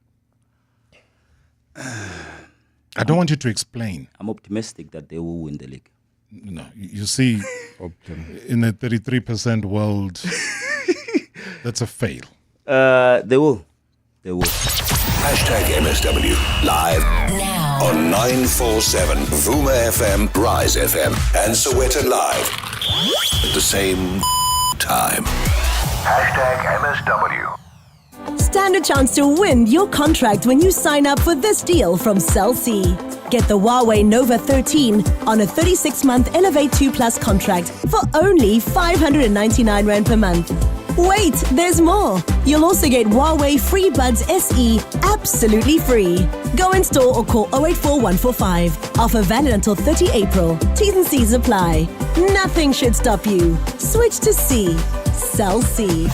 Speaker 7: I don't want you to explain.
Speaker 4: I'm optimistic that they will win the league.
Speaker 7: No, you see, in a 33% world, that's a fail.
Speaker 4: They will.
Speaker 5: #MSW live now on 947 Vuma FM, Rise FM, and Soweto Live at the same time. #MSW.
Speaker 6: Stand a chance to win your contract when you sign up for this deal from Cell C. Get the Huawei Nova 13 on a 36-month Elevate 2 Plus contract for only 599 Rand per month. Wait, there's more. You'll also get Huawei FreeBuds SE absolutely free. Go in store or call 084145. Offer valid until 30 April. T's and C's apply. Nothing should stop you. Switch to C. Cell C.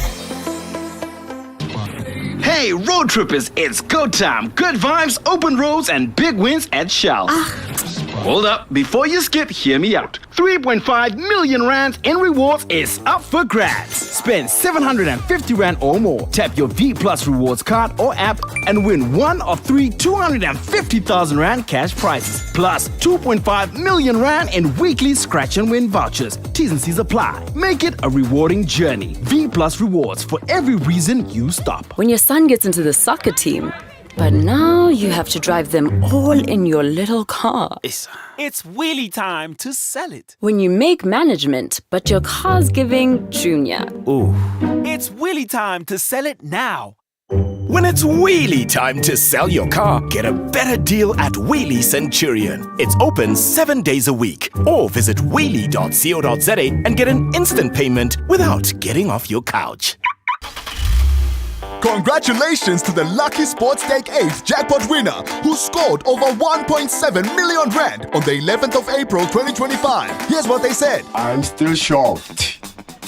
Speaker 8: Hey, road trippers, it's go time. Good vibes, open roads, and big wins at Shell. Hold up, before you skip, hear me out. 3.5 million rands in rewards is up for grabs. Spend 750 Rand or more. Tap your V Plus rewards card or app and win one of three 250,000 Rand cash prizes. Plus 2.5 million Rand in weekly scratch and win vouchers. T's and C's apply. Make it a rewarding journey. V Plus rewards for every reason you stop.
Speaker 9: When your son gets into the soccer team, but now you have to drive them all in your little car.
Speaker 10: It's wheelie time to sell it.
Speaker 9: When you make management, but your car's giving junior.
Speaker 10: Ooh. It's wheelie time to sell it now. When it's wheelie time to sell your car, get a better deal at Wheelie Centurion. It's open 7 days a week. Or visit wheelie.co.za and get an instant payment without getting off your couch.
Speaker 24: Congratulations to the Lucky Sports Stake 8 jackpot winner who scored over 1.7 million Rand on the 11th of April 2025. Here's what they said.
Speaker 25: I'm still shocked.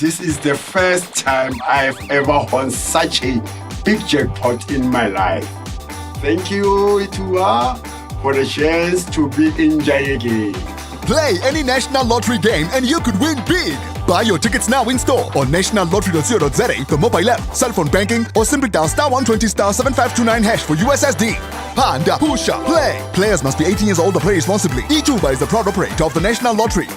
Speaker 25: This is the first time I've ever won such a big jackpot in my life. Thank you, Itua, for the chance to be in Jayegi.
Speaker 24: Play any National Lottery game and you could win big. Buy your tickets now in store on nationallottery.co.za, the mobile app, cell phone banking, or simply dial *120 *7529# for USSD. Panda, Pusha, play. Players must be 18 years old or play responsibly. eTuba is the proud operator of the National Lottery.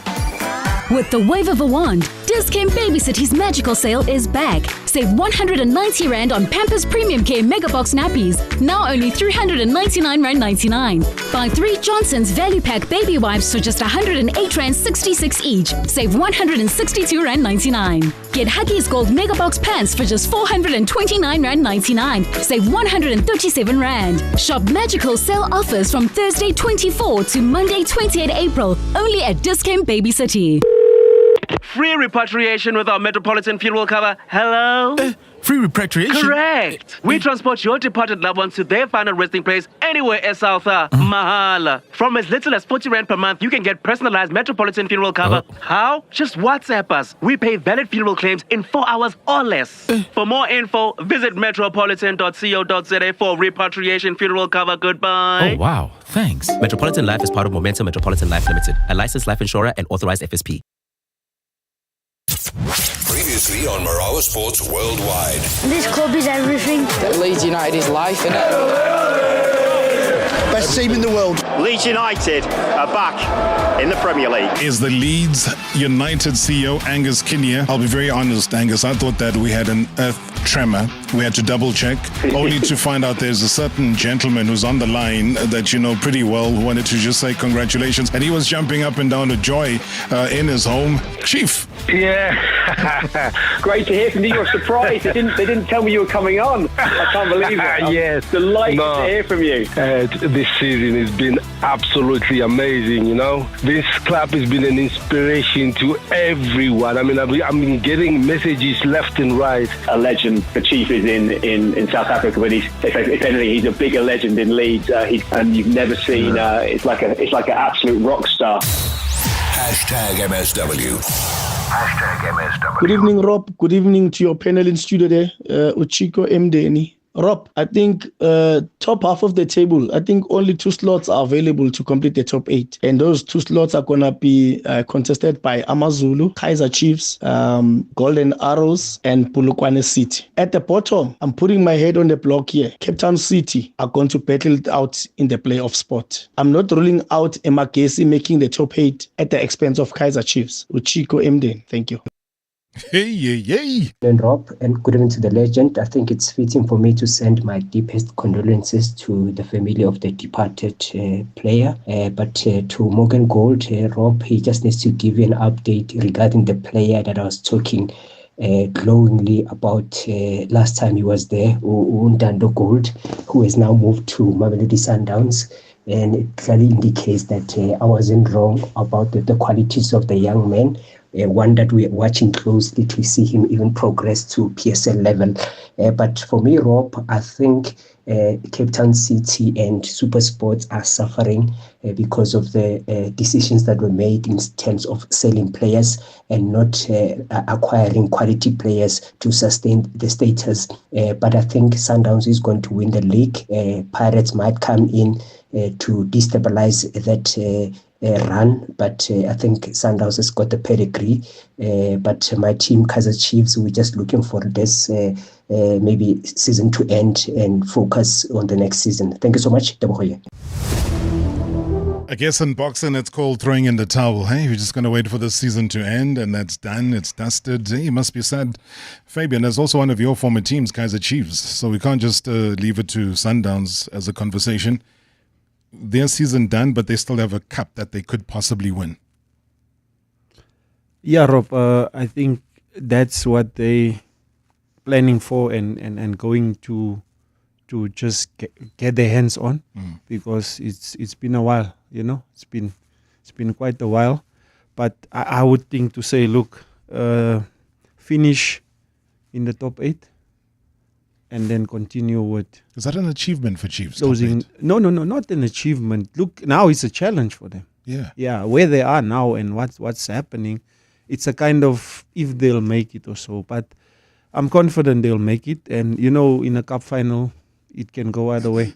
Speaker 15: With the wave of a wand, Dis-Chem Baby City's magical sale is back. Save 190 Rand on Pampers Premium Care Megabox nappies, now only 399 Rand 99. Buy 3 Johnson's Value Pack Baby Wipes for just 108 Rand 66 each. Save 162 Rand 99. Get Huggies Gold Megabox Pants for just 429 Rand 99. Save 137 Rand. Shop magical sale offers from Thursday 24 to Monday 28 April, only at Dis-Chem Baby City.
Speaker 16: Free repatriation with our Metropolitan Funeral Cover. Hello?
Speaker 10: Free repatriation?
Speaker 16: Correct. We transport your departed loved ones to their final resting place anywhere in South Mahala. From as little as 40 Rand per month, you can get personalized Metropolitan Funeral Cover. How? Just WhatsApp us. We pay valid funeral claims in 4 hours or less. For more info, visit metropolitan.co.za for repatriation funeral cover. Goodbye.
Speaker 10: Oh, wow. Thanks.
Speaker 17: Metropolitan Life is part of Momentum Metropolitan Life Limited, a licensed life insurer and authorized FSP.
Speaker 5: Previously on Marawa Sports Worldwide.
Speaker 11: This club is everything. Leeds United is life, isn't it?
Speaker 24: Best team in the world.
Speaker 13: Leeds United are back in the Premier League.
Speaker 7: Is the Leeds United CEO Angus Kinnear. I'll be very honest, Angus, I thought that we had an earth tremor. We had to double check, only to find out there's a certain gentleman who's on the line that you know pretty well who wanted to just say congratulations. And he was jumping up and down with joy in his home. Chief.
Speaker 14: Yeah, great to hear from you. You're surprised. They didn't tell me you were coming on. I can't believe it.
Speaker 27: Yes.
Speaker 14: Delighted to hear from you.
Speaker 27: This season has been absolutely amazing, you know. This club has been an inspiration to everyone. I mean, I've been getting messages left and right.
Speaker 14: A legend. The Chief is in South Africa, but if anything, he's a bigger legend in Leeds. And you've never seen. It's like an absolute rock star.
Speaker 5: #MSW. #MSW.
Speaker 26: Good evening, Rob. Good evening to your panel in studio there, Uchiko Mdeni. Rob, I think top half of the table, I think only 2 slots are available to complete the top 8. And those 2 slots are going to be contested by AmaZulu, Kaizer Chiefs, Golden Arrows, and Polokwane City. At the bottom, I'm putting my head on the block here. Cape Town City are going to battle it out in the playoff spot. I'm not ruling out Emakesi making the top 8 at the expense of Kaizer Chiefs. Uchiko Mden, thank you.
Speaker 7: Hey.
Speaker 29: And Rob, and good evening to the legend. I think it's fitting for me to send my deepest condolences to the family of the departed player. But to Morgan Gould, Rob, he just needs to give you an update regarding the player that I was talking glowingly about last time he was there, Ntando Gould, who has now moved to Mamelodi Sundowns. And it clearly indicates that I wasn't wrong about the qualities of the young man. One that we're watching closely to see him even progress to PSL level. But for me, Rob, I think Cape Town City and SuperSports are suffering because of the decisions that were made in terms of selling players and not acquiring quality players to sustain the status. But I think Sundowns is going to win the league. Pirates might come in to destabilize that run, but I think Sundowns has got the pedigree. But my team, Kaizer Chiefs, we're just looking for this maybe season to end and focus on the next season. Thank you so much.
Speaker 7: I guess in boxing it's called throwing in the towel. Hey, we're just going to wait for the season to end and that's done, it's dusted. Hey, it must be sad. Fabian, there's also one of your former teams, Kaizer Chiefs, so we can't just leave it to Sundowns as a conversation. Their season done, but they still have a cup that they could possibly win.
Speaker 2: Yeah, Rob, I think that's what they planning for and going to just get their hands on, because it's been a while, it's been quite a while. But I would think to say, look, finish in the top 8 and then continue with.
Speaker 7: Is that an achievement for Chiefs?
Speaker 2: No, not an achievement. Look, now it's a challenge for them. Yeah, where they are now and what's happening, it's a kind of if they'll make it or so. But I'm confident they'll make it, and in a cup final, it can go either way.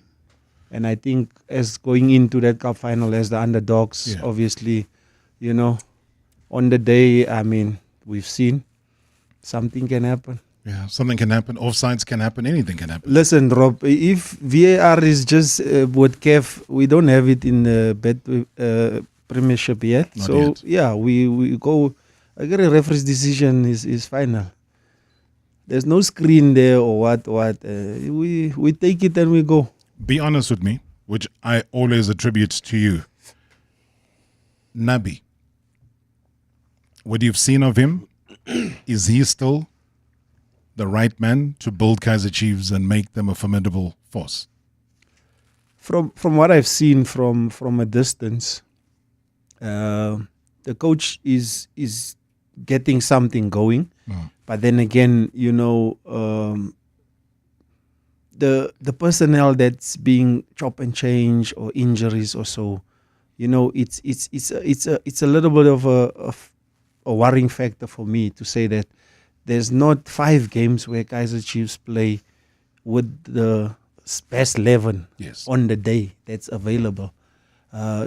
Speaker 2: And I think as going into that cup final as the underdogs, obviously, on the day, I mean, we've seen something can happen.
Speaker 7: Yeah, something can happen. Offsides can happen. Anything can happen.
Speaker 2: Listen, Rob, if VAR is just with CAF, we don't have it in the Premiership yet.
Speaker 7: Not
Speaker 2: so,
Speaker 7: yet.
Speaker 2: Yeah, we go. I get a referee's decision is final. There's no screen there or what. We take it and we go.
Speaker 7: Be honest with me, which I always attribute to you. Nabi, what you've seen of him, is he still the right man to build Kaizer Chiefs and make them a formidable force?
Speaker 2: From what I've seen from a distance, the coach is getting something going. But then again, the personnel that's being chop and change or injuries or so, it's a little bit of a worrying factor for me to say that there's not 5 games where Kaizer Chiefs play with the best 11 on the day that's available.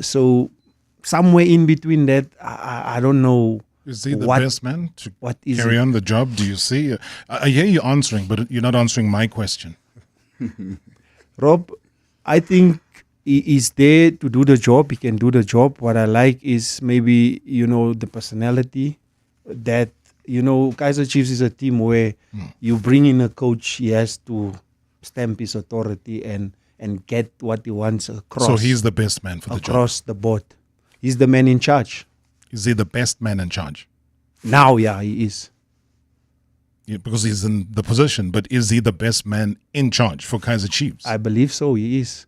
Speaker 2: So somewhere in between that, I don't know.
Speaker 7: Is he the best man to carry on the job? Do you see? I hear you answering, but you're not answering my question.
Speaker 2: Rob, I think he is there to do the job. He can do the job. What I like is maybe, the personality that, Kaizer Chiefs is a team where you bring in a coach, he has to stamp his authority and get what he wants across.
Speaker 7: So he's the best man for the job?
Speaker 2: Across the board. He's the man in charge.
Speaker 7: Is he the best man in charge?
Speaker 2: Now, yeah, he is.
Speaker 7: Yeah, because he's in the position, but is he the best man in charge for Kaizer Chiefs?
Speaker 2: I believe so, he is.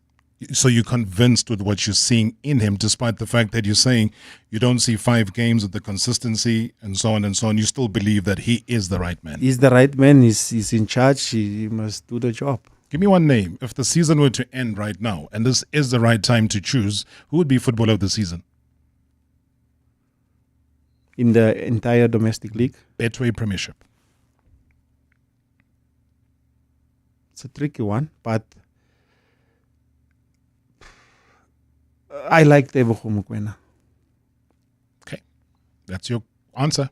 Speaker 7: So you're convinced with what you're seeing in him, despite the fact that you're saying you don't see 5 games with the consistency and so on and so on. You still believe that he is the right man?
Speaker 2: He's the right man. He's in charge. He must do the job.
Speaker 7: Give me one name. If the season were to end right now, and this is the right time to choose, who would be footballer of the season?
Speaker 2: In the entire domestic league?
Speaker 7: Betway Premiership.
Speaker 2: It's a tricky one, but I like Tebogo Mokoena.
Speaker 7: Okay, that's your answer.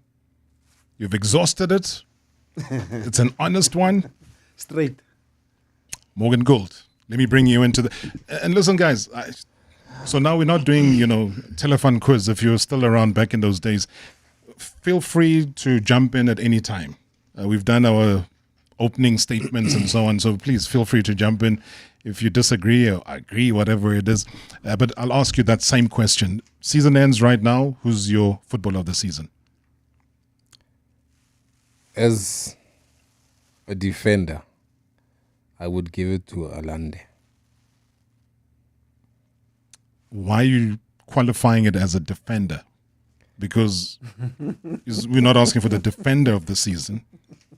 Speaker 7: You've exhausted it. It's an honest one.
Speaker 2: Straight.
Speaker 7: Morgan Gould. Let me bring you into the... And listen, guys, so now we're not doing, telephone quiz. If you're still around back in those days, feel free to jump in at any time. We've done our opening statements and so on, so please feel free to jump in if you disagree or agree, whatever it is. But I'll ask you that same question. Season ends right now. Who's your footballer of the season?
Speaker 3: As a defender, I would give it to Alande.
Speaker 7: Why are you qualifying it as a defender? Because we're not asking for the defender of the season.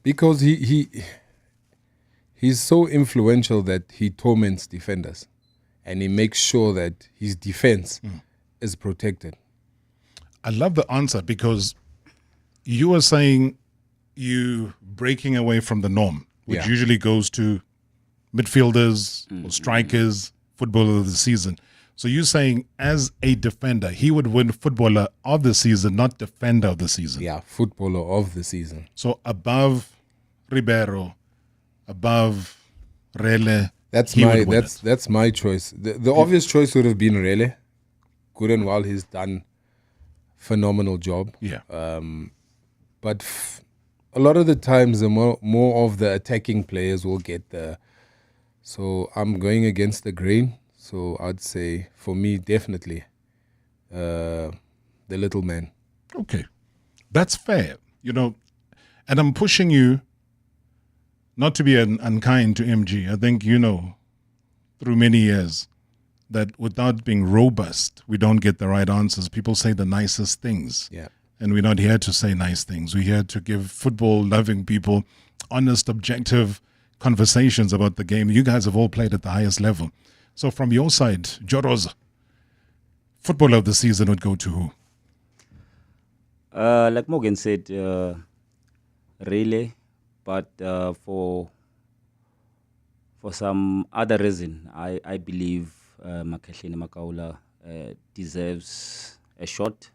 Speaker 3: Because he's so influential that he torments defenders, and he makes sure that his defense is protected.
Speaker 7: I love the answer, because you were saying you breaking away from the norm, which usually goes to midfielders or strikers, footballer of the season. So you're saying as a defender, he would win footballer of the season, not defender of the season.
Speaker 3: Yeah, footballer of the season.
Speaker 7: So above Ribeiro, above Rele.
Speaker 3: That's my choice. The obvious choice would have been Rele. Good and well, he's done phenomenal job.
Speaker 7: Yeah.
Speaker 3: But a lot of the times, the more of the attacking players will get the. So I'm going against the grain. So I'd say, for me, definitely, the little man.
Speaker 7: Okay, that's fair. And I'm pushing you not to be unkind to MG. I think through many years, that without being robust, we don't get the right answers. People say the nicest things.
Speaker 3: Yeah.
Speaker 7: And we're not here to say nice things. We're here to give football-loving people honest, objective conversations about the game. You guys have all played at the highest level. So from your side, Joroz, footballer of the season would go to who?
Speaker 4: Like Morgan said, Rele, but for some other reason, I believe Makahleni Makaula deserves a shot.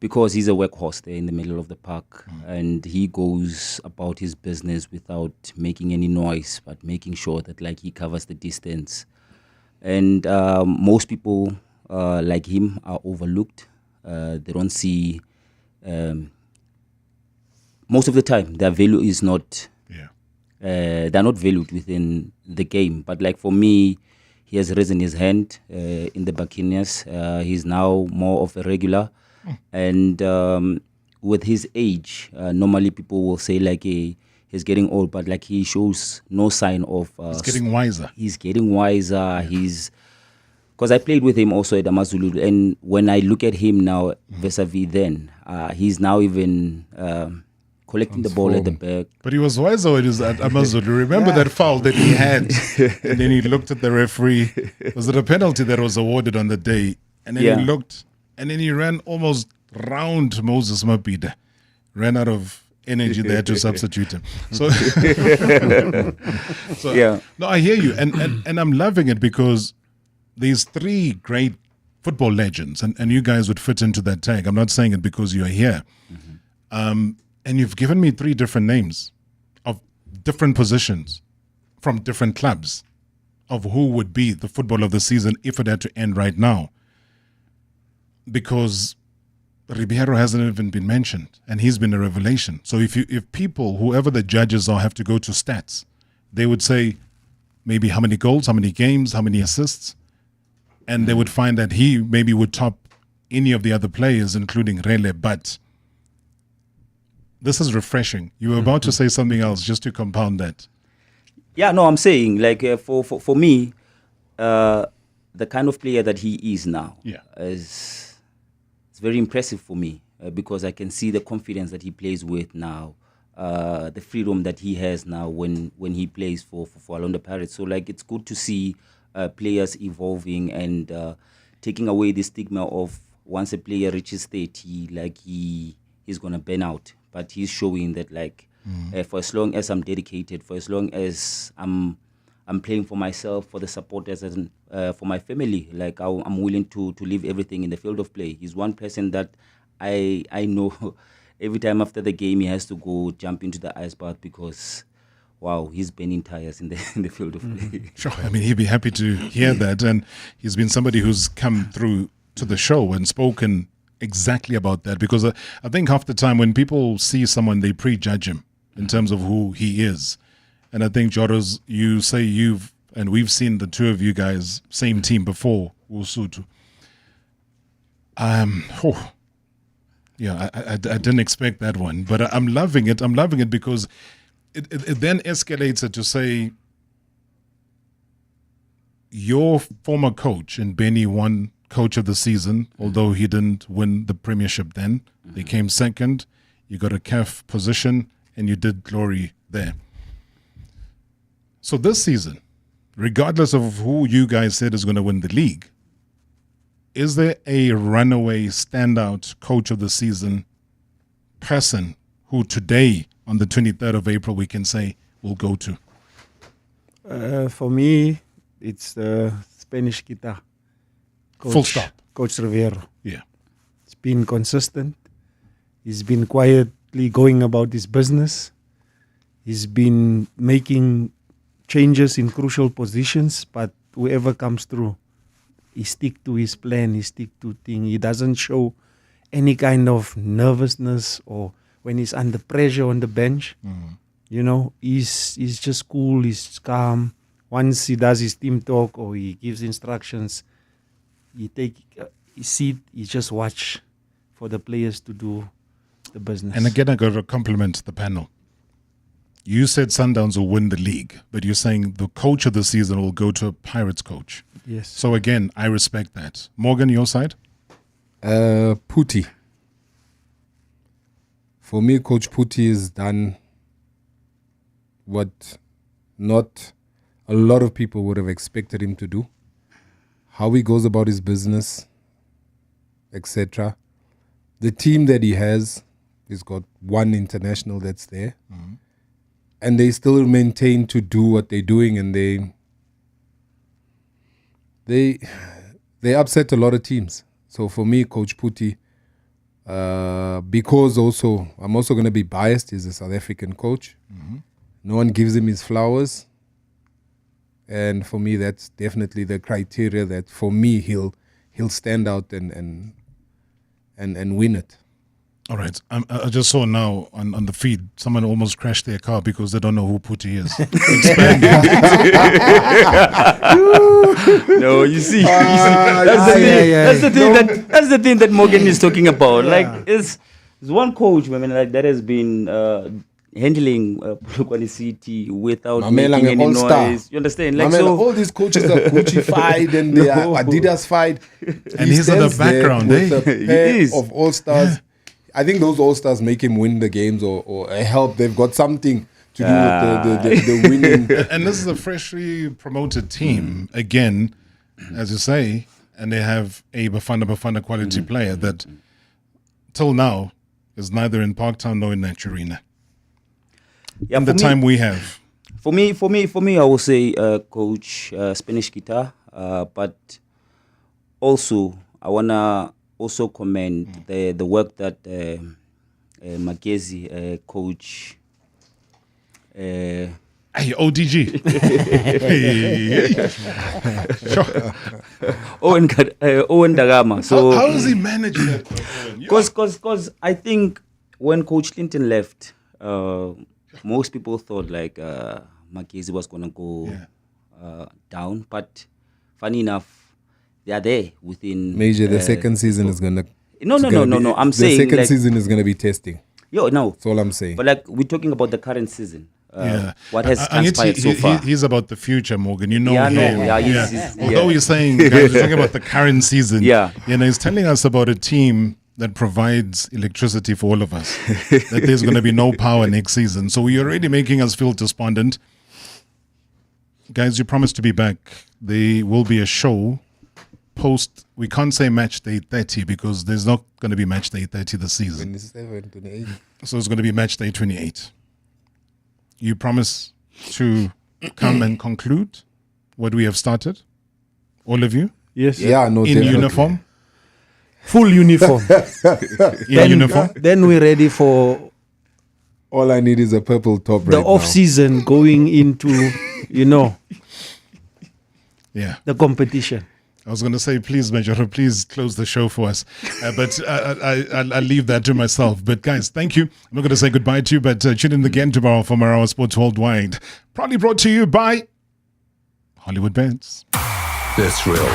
Speaker 4: Because he's a workhorse there in the middle of the park, and he goes about his business without making any noise, but making sure that he covers the distance. And most people like him are overlooked. They don't see. Most of the time, their value is not. They're not valued within the game. But for me, he has risen his hand in the Buccaneers. He's now more of a regular. And with his age, normally people will say he's getting old, but he shows no sign of.
Speaker 7: He's getting wiser.
Speaker 4: He's getting wiser. Because I played with him also at Amazulu, and when I look at him now vis-a-vis then, he's now even collecting the ball at the back.
Speaker 7: But he was wiser when he was at Amazulu. Remember that foul that he had, and then he looked at the referee. Was it a penalty that was awarded on the day? And then he looked. And then he ran almost round Moses Mapida. Ran out of energy there to substitute him. So no, I hear you. And I'm loving it, because these three great football legends, and you guys would fit into that tag. I'm not saying it because you're here. And you've given me three different names of different positions from different clubs of who would be the football of the season if it had to end right now. Because Ribeiro hasn't even been mentioned, and he's been a revelation. So if people, whoever the judges are, have to go to stats, they would say maybe how many goals, how many games, how many assists, and they would find that he maybe would top any of the other players, including Rele. But this is refreshing. You were about to say something else, just to compound that.
Speaker 4: Yeah, no, I'm saying for me, the kind of player that he is now is. It's very impressive for me because I can see the confidence that he plays with now, the freedom that he has now when he plays for Orlando Pirates. So it's good to see players evolving and taking away the stigma of once a player reaches 30, he's gonna burn out. But he's showing that for as long as I'm dedicated, for as long as I'm playing for myself, for the supporters, and for my family. I'm willing to leave everything in the field of play. He's one person that I know every time after the game he has to go jump into the ice bath because, wow, he's burning tires in the field of play.
Speaker 7: Sure, I mean, he'd be happy to hear that. And he's been somebody who's come through to the show and spoken exactly about that. Because I think half the time when people see someone, they prejudge him in terms of who he is. And I think, Joros, you say and we've seen the two of you guys, same team before, Usutu. Yeah, I didn't expect that one, but I'm loving it. I'm loving it because it then escalates it to say your former coach and Benny won coach of the season, although he didn't win the premiership then. They came second. You got a CAF position and you did glory there. So this season, regardless of who you guys said is going to win the league, is there a runaway standout coach of the season person who today, on the 23rd of April, we can say will go to?
Speaker 2: For me, it's the Spanish guitar.
Speaker 7: Full stop.
Speaker 2: Coach Rivero.
Speaker 7: Yeah.
Speaker 2: He's been consistent. He's been quietly going about his business. He's been making changes in crucial positions, but whoever comes through, he stick to his plan, he stick to things. He doesn't show any kind of nervousness or when he's under pressure on the bench. You know, he's just cool, he's calm. Once he does his team talk or he gives instructions, he take his seat, he just watch for the players to do the business.
Speaker 7: And again, I got to compliment the panel. You said Sundowns will win the league, but you're saying the coach of the season will go to a Pirates coach.
Speaker 2: Yes.
Speaker 7: So again, I respect that. Morgan, your side?
Speaker 3: Putti. For me, Coach Putti has done what not a lot of people would have expected him to do. How he goes about his business, etc. The team that he has, he's got one international that's there. And they still maintain to do what they're doing, and they upset a lot of teams. So for me, Coach Putti, because also I'm also going to be biased, he's a South African coach. No one gives him his flowers. And for me, that's definitely the criteria that for me he'll stand out and win it.
Speaker 7: All right. I just saw now on the feed, someone almost crashed their car because they don't know who Putti is.
Speaker 4: No, you see, that's the thing that Morgan is talking about. Like, it's one coach, I mean, like that has been handling Polokwane City without making any noise. You understand? Like, so
Speaker 3: all these coaches are Gucci-fied and they are Adidas-fied.
Speaker 7: And he's in the background,
Speaker 3: with a pair of all-stars. I think those all-stars make him win the games or help. They've got something to do with the winning.
Speaker 7: And this is a freshly promoted team, again, as you say, and they have a Bafana quality player that till now is neither in Parktown nor in Naturina.
Speaker 4: Yeah,
Speaker 7: in the time we have.
Speaker 4: For me, I will say Coach Spanish guitar, but also I wanna also commend the work that Makezi, coach.
Speaker 7: ODG.
Speaker 4: Owen Dagama. So
Speaker 7: how does he manage that?
Speaker 4: Because I think when Coach Clinton left, most people thought like Makezi was gonna go down, but funny enough, they are there within.
Speaker 3: Major, the second season is gonna.
Speaker 4: No. I'm saying
Speaker 3: the second
Speaker 4: like,
Speaker 3: season is gonna be testing.
Speaker 4: No.
Speaker 3: That's all I'm saying.
Speaker 4: But like we're talking about the current season. What has transpired so far?
Speaker 7: He's about the future, Morgan. You know him.
Speaker 4: Yeah.
Speaker 7: Although he's saying, guys, we're talking about the current season.
Speaker 4: Yeah.
Speaker 7: You know, he's telling us about a team that provides electricity for all of us. That there's going to be no power next season. So you're already making us feel despondent. Guys, you promised to be back. There will be a show post, we can't say match day 30 because there's not going to be match day 30 this season.
Speaker 3: 27, 28.
Speaker 7: So it's going to be match day 28. You promise to come and conclude what we have started? All of you?
Speaker 2: Yes.
Speaker 3: Yeah, no,
Speaker 7: in
Speaker 3: definitely.
Speaker 7: uniform?
Speaker 2: Full uniform.
Speaker 7: Uniform?
Speaker 2: Then we're ready for...
Speaker 3: All I need is a purple top
Speaker 2: the
Speaker 3: right
Speaker 2: off-season going into, the competition.
Speaker 7: I was going to say, please, Majoro, please close the show for us. But I'll leave that to myself. But guys, thank you. I'm not going to say goodbye to you, but tune in again tomorrow for Marawa Sports Worldwide. Proudly brought to you by Hollywood Bets.
Speaker 5: The Thrill.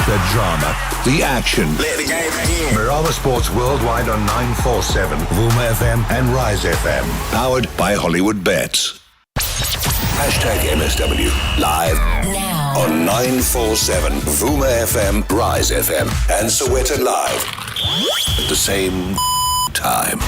Speaker 5: The drama, the action. Let the game begin. Marawa Sports Worldwide on 947, Vuma FM and Rise FM. Powered by Hollywood Bets. #MSW live now on 947 Vuma FM, Rise FM and Sowetan Live at the same time.